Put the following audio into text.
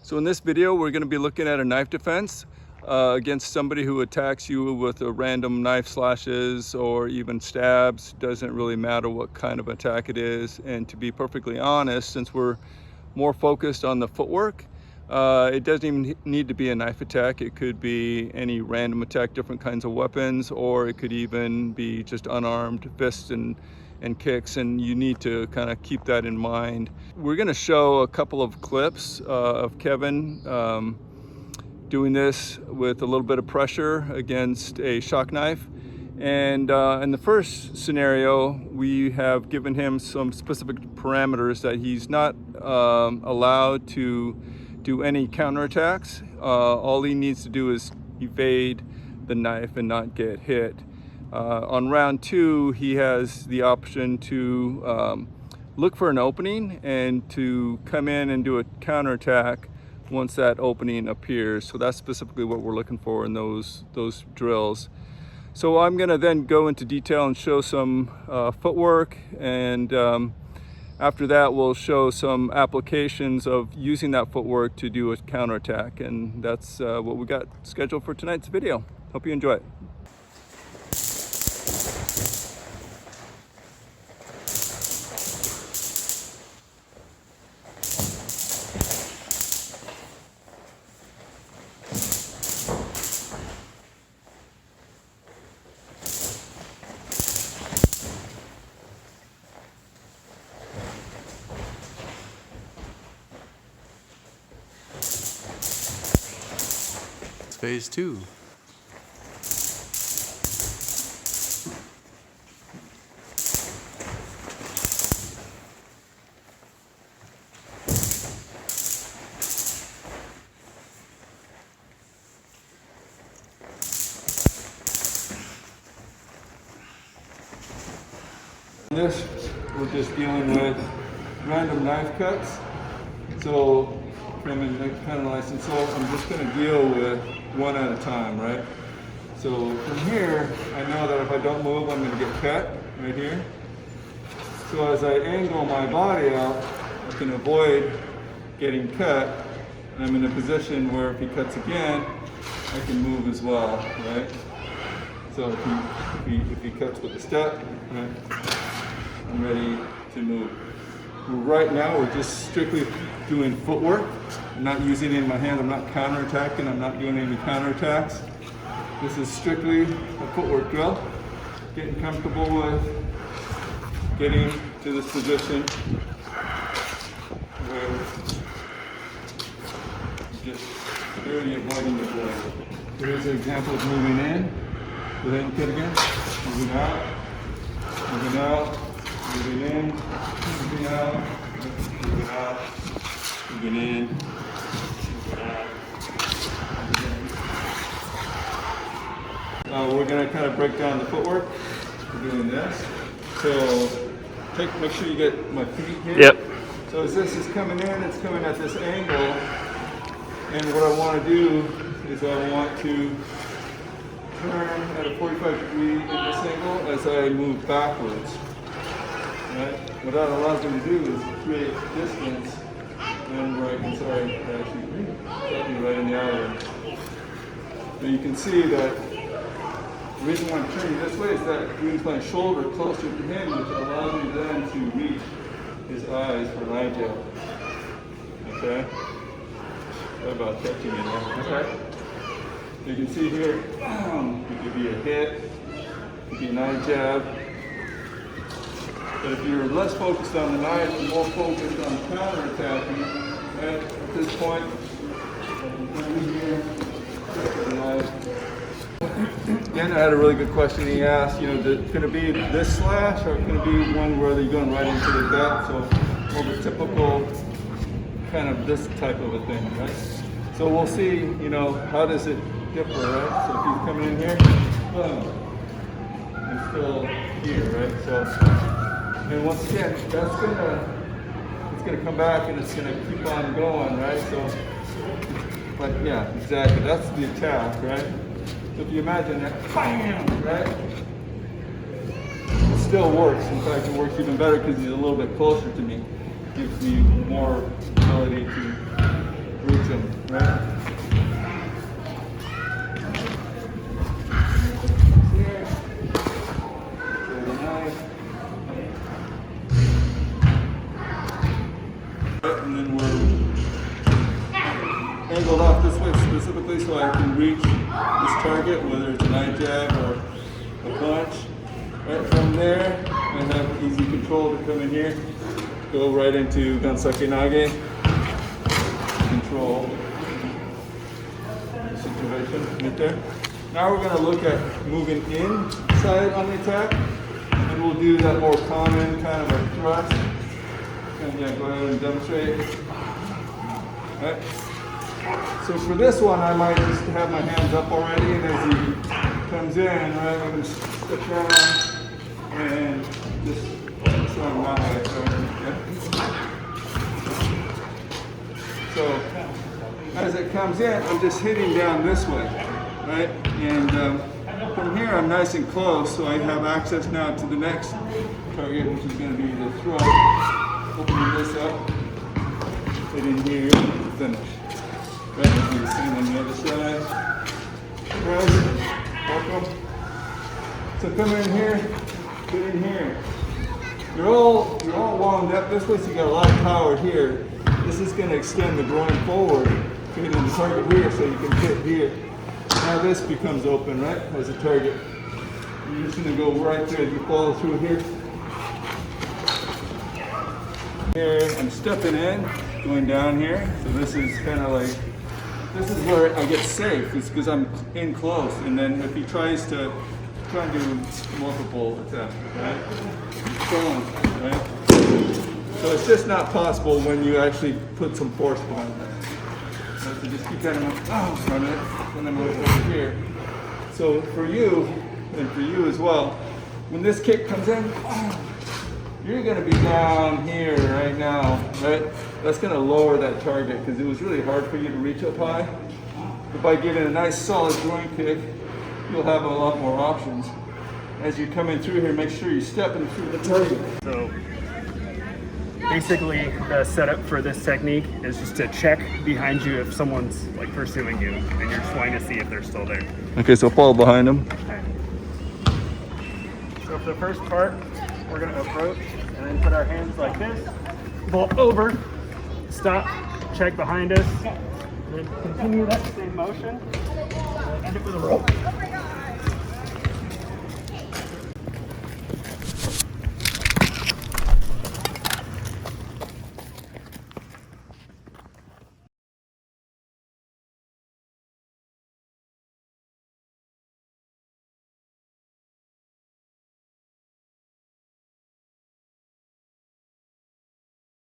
So in this video, we're going to be looking at a knife defense against somebody who attacks you with a random knife slashes or even stabs. Doesn't really matter what kind of attack it is. And to be perfectly honest, since we're more focused on the footwork, it doesn't even need to be a knife attack. It could be any random attack, different kinds of weapons, or it could even be just unarmed fists and kicks, and you need to kind of keep that in mind. We're going to show a couple of clips of Kevin doing this with a little bit of pressure against a shock knife. And in the first scenario, we have given him some specific parameters that he's not allowed to do any counterattacks. All he needs to do is evade the knife and not get hit. On round two, he has the option to look for an opening and to come in and do a counterattack once that opening appears. So that's specifically what we're looking for in those drills. So I'm going to then go into detail and show some footwork, and after that we'll show some applications of using that footwork to do a counterattack, and that's what we got scheduled for tonight's video. Hope you enjoy it. Phase 2. This, we're just dealing with random knife cuts. So from a kind of license, so I'm just going to deal with one at a time, right? So from here, I know that if I don't move, I'm going to get cut right here. So as I angle my body out, I can avoid getting cut. And I'm in a position where if he cuts again, I can move as well, right? So if he cuts with a step, right, I'm ready to move. Right now, we're just strictly doing footwork. I'm not using any of my hands. I'm not counterattacking. I'm not doing any counterattacks. This is strictly a footwork drill. Getting comfortable with getting to this position where you're just barely avoiding the blade. Here's an example of moving in. Go ahead and cut again. Moving out. Moving out. Moving in, moving out, moving out, moving in, moving out. We're going to kind of break down the footwork. We're doing this. So make sure you get my feet here. Yep. So as this is coming in, it's coming at this angle. And what I want to do is I want to turn at a 45 degree in this angle as I move backwards. Right? What that allows me to do is create distance and where I can actually right in the eye. So you can see that the reason why I'm turning this way is that brings my shoulder closer to him, which allows me then to reach his eyes for an eye jab. Okay? Sorry about catching it there. Okay. So you can see here, it could be a hit, it could be an eye jab. But if you're less focused on the knife and more focused on counterattacking, right, at this point, again, I had a really good question he asked, could it be this slash or could it be one where you're going right into the gut? So more of a typical kind of this type of a thing, right? So we'll see, how does it differ, right? So if he's coming in here, boom, I'm still here, right? So. And once again, it's gonna come back and it's gonna keep on going, right? So, but yeah, exactly. That's the attack, right? So if you imagine that, bam, right? It still works. In fact, it works even better because he's a little bit closer to me. Gives me more ability to reach them, right? Here. Very nice. And then we're angled off this way specifically so I can reach this target, whether it's a knife jab or a punch. Right from there, I have easy control to come in here, go right into Gansake Nage, control the situation right there. Now we're going to look at moving inside on the attack, and we'll do that more common kind of a thrust. And yeah, go ahead and demonstrate. Right. So for this one, I might just have my hands up already, and as he comes in, right, I'm going to step down and just show him that way. Okay. So as it comes in, I'm just hitting down this way, right? And from here, I'm nice and close, so I have access now to the next target, which is going to be the throat. Opening this up, hitting here, finish. Right, as you see on the other side. Present, welcome. So come in here, get in here. You're all wound up this way, so you got a lot of power here. This is going to extend the groin forward, hitting the target here, so you can hit here. Now this becomes open, right, as a target. You're just going to go right through as you follow through here. Here, I'm stepping in, going down here. So this is kind of like, this is where I get safe. It's because I'm in close. And then if he tries to do multiple attacks, right? Right? So it's just not possible when you actually put some force behind that. So just keep kind of on it, and then over here. So for you, and for you as well, when this kick comes in, you're going to be down here right now, right? That's going to lower that target because it was really hard for you to reach up high. But by getting a nice solid groin kick, you'll have a lot more options. As you're coming through here, make sure you're stepping through the target. So basically the setup for this technique is just to check behind you if someone's like pursuing you and you're just wanting to see if they're still there. Okay, so follow behind him. Okay. So for the first part, we're going to approach and then put our hands like this, vault over, stop, check behind us, and then continue that same motion, and end it with a rope.